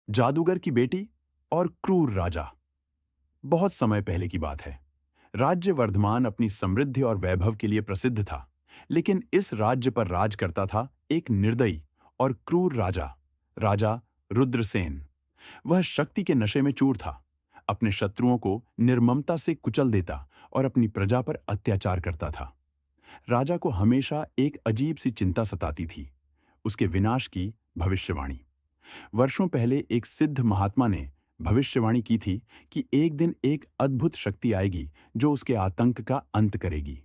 जादूगर की बेटी और क्रूर राजा। बहुत समय पहले की बात है। राज्य वर्धमान अपनी समृद्धि और वैभव के लिए प्रसिद्ध था, लेकिन इस राज्य पर राज करता था एक निर्दयी और क्रूर राजा, राजा रुद्रसेन। वह शक्ति के नशे में चूर था, अपने शत्रुओं को निर्ममता से कुचल देता और अपनी प्रजा पर अत्याचार करता था। राजा को हमेशा एक अजीब सी चिंता सताती थी, उसके विनाश की भविष्यवाणी। वर्षों पहले एक सिद्ध महात्मा ने भविष्यवाणी की थी कि एक दिन एक अद्भुत शक्ति आएगी जो उसके आतंक का अंत करेगी।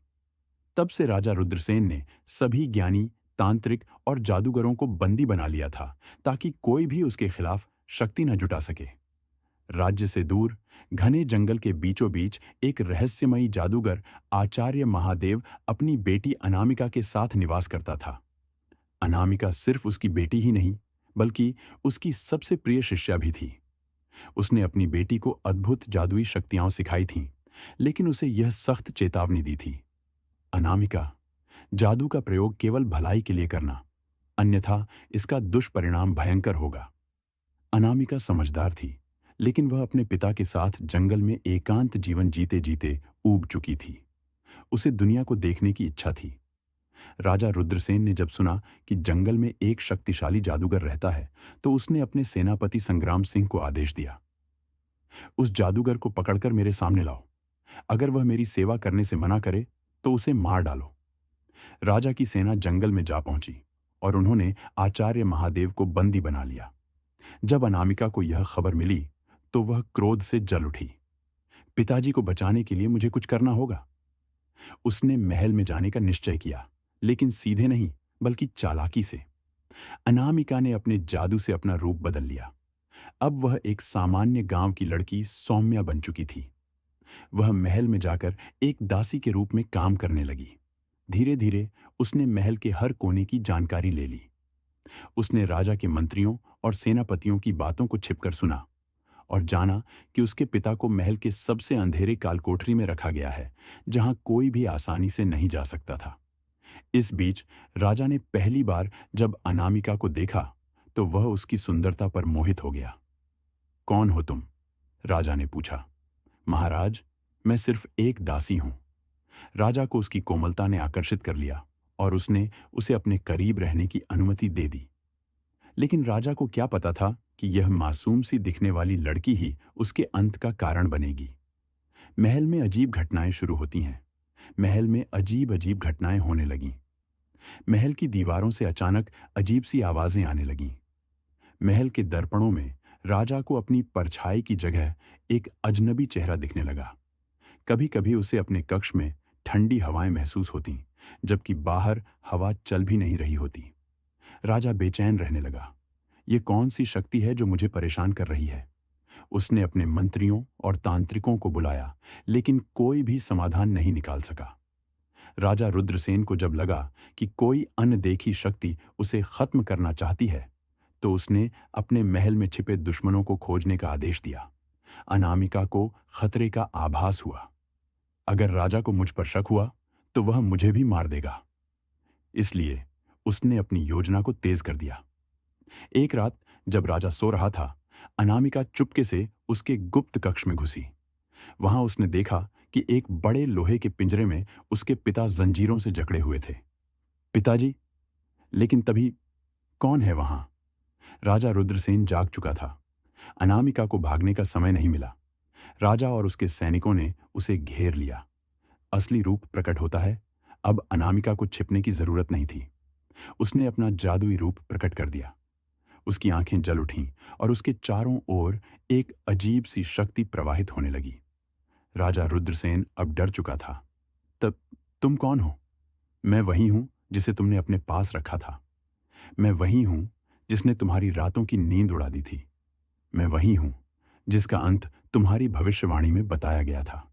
तब से राजा रुद्रसेन ने सभी ज्ञानी, तांत्रिक और जादूगरों को बंदी बना लिया था, ताकि कोई भी उसके खिलाफ शक्ति न जुटा सके। राज्य से दूर, घने जंगल के बीचों बीच एक रहस्यमयी जादूगर आचार्य महादेव अपनी बेटी अनामिका के साथ निवास करता था। अनामिका सिर्फ उसकी बेटी ही नहीं, बल्कि उसकी सबसे प्रिय शिष्या भी थी। उसने अपनी बेटी को अद्भुत जादुई शक्तियां सिखाई थीं, लेकिन उसे यह सख्त चेतावनी दी थी, अनामिका, जादू का प्रयोग केवल भलाई के लिए करना, अन्यथा इसका दुष्परिणाम भयंकर होगा। अनामिका समझदार थी, लेकिन वह अपने पिता के साथ जंगल में एकांत जीवन जीते जीते ऊब चुकी थी। उसे दुनिया को देखने की इच्छा थी। राजा रुद्रसेन ने जब सुना कि जंगल में एक शक्तिशाली जादूगर रहता है, तो उसने अपने सेनापति संग्राम सिंह को आदेश दिया, उस जादूगर को पकड़कर मेरे सामने लाओ। अगर वह मेरी सेवा करने से मना करे तो उसे मार डालो। राजा की सेना जंगल में जा पहुंची और उन्होंने आचार्य महादेव को बंदी बना लिया। जब अनामिका को यह खबर मिली तो वह क्रोध से जल उठी। पिताजी को बचाने के लिए मुझे कुछ करना होगा। उसने महल में जाने का निश्चय किया, लेकिन सीधे नहीं, बल्कि चालाकी से। अनामिका ने अपने जादू से अपना रूप बदल लिया। अब वह एक सामान्य गांव की लड़की सौम्या बन चुकी थी। वह महल में जाकर एक दासी के रूप में काम करने लगी। धीरे धीरे उसने महल के हर कोने की जानकारी ले ली। उसने राजा के मंत्रियों और सेनापतियों की बातों को छिपकर सुना और जाना कि उसके पिता को महल के सबसे अंधेरे कालकोठरी में रखा गया है, जहां कोई भी आसानी से नहीं जा सकता था। इस बीच राजा ने पहली बार जब अनामिका को देखा तो वह उसकी सुंदरता पर मोहित हो गया। कौन हो तुम? राजा ने पूछा। महाराज, मैं सिर्फ एक दासी हूं। राजा को उसकी कोमलता ने आकर्षित कर लिया और उसने उसे अपने करीब रहने की अनुमति दे दी। लेकिन राजा को क्या पता था कि यह मासूम सी दिखने वाली लड़की ही उसके अंत का कारण बनेगी। महल में अजीब घटनाएं शुरू होती हैं। महल में अजीब अजीब घटनाएं होने लगीं। महल की दीवारों से अचानक अजीब सी आवाजें आने लगीं। महल के दर्पणों में राजा को अपनी परछाई की जगह एक अजनबी चेहरा दिखने लगा। कभी कभी उसे अपने कक्ष में ठंडी हवाएं महसूस होती, जबकि बाहर हवा चल भी नहीं रही होती। राजा बेचैन रहने लगा। ये कौन सी शक्ति है जो मुझे परेशान कर रही है? उसने अपने मंत्रियों और तांत्रिकों को बुलाया, लेकिन कोई भी समाधान नहीं निकाल सका। राजा रुद्रसेन को जब लगा कि कोई अनदेखी शक्ति उसे खत्म करना चाहती है, तो उसने अपने महल में छिपे दुश्मनों को खोजने का आदेश दिया। अनामिका को खतरे का आभास हुआ। अगर राजा को मुझ पर शक हुआ तो वह मुझे भी मार देगा। इसलिए उसने अपनी योजना को तेज कर दिया। एक रात जब राजा सो रहा था, अनामिका चुपके से उसके गुप्त कक्ष में घुसी। वहां उसने देखा कि एक बड़े लोहे के पिंजरे में उसके पिता जंजीरों से जकड़े हुए थे। पिताजी! लेकिन तभी कौन है वहां? राजा रुद्रसेन जाग चुका था। अनामिका को भागने का समय नहीं मिला। राजा और उसके सैनिकों ने उसे घेर लिया। असली रूप प्रकट होता है। अब अनामिका को छिपने की जरूरत नहीं थी। उसने अपना जादुई रूप प्रकट कर दिया। उसकी आंखें जल उठीं और उसके चारों ओर एक अजीब सी शक्ति प्रवाहित होने लगी। राजा रुद्रसेन अब डर चुका था। तब तुम कौन हो? मैं वही हूं जिसे तुमने अपने पास रखा था। मैं वही हूं जिसने तुम्हारी रातों की नींद उड़ा दी थी। मैं वही हूं जिसका अंत तुम्हारी भविष्यवाणी में बताया गया था।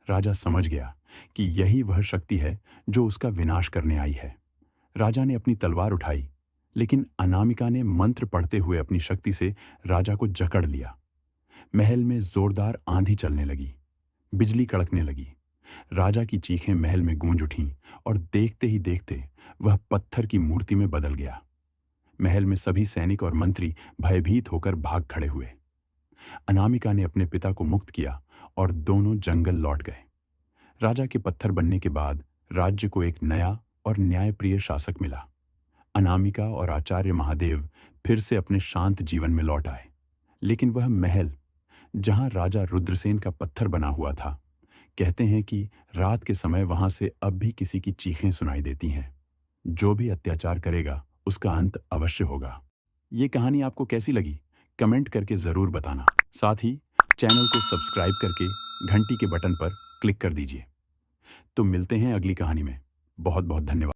राजा समझ गया कि यही वह शक्ति है जो उसका विनाश करने आई है। राजा ने अपनी तलवार उठाई, लेकिन अनामिका ने मंत्र पढ़ते हुए अपनी शक्ति से राजा को जकड़ लिया। महल में जोरदार आंधी चलने लगी। बिजली कड़कने लगी। राजा की चीखें महल में गूंज उठीं और देखते ही देखते वह पत्थर की मूर्ति में बदल गया। महल में सभी सैनिक और मंत्री भयभीत होकर भाग खड़े हुए। अनामिका ने अपने पिता को मुक्त किया और दोनों जंगल लौट गए। राजा के पत्थर बनने के बाद राज्य को एक नया और न्यायप्रिय शासक मिला। अनामिका और आचार्य महादेव फिर से अपने शांत जीवन में लौट आए। लेकिन वह महल जहां राजा रुद्रसेन का पत्थर बना हुआ था, कहते हैं कि रात के समय वहां से अब भी किसी की चीखें सुनाई देती हैं। जो भी अत्याचार करेगा उसका अंत अवश्य होगा। ये कहानी आपको कैसी लगी? कमेंट करके जरूर बताना। साथ ही चैनल को सब्सक्राइब करके घंटी के बटन पर क्लिक कर दीजिए। तो मिलते हैं अगली कहानी में। बहुत बहुत धन्यवाद।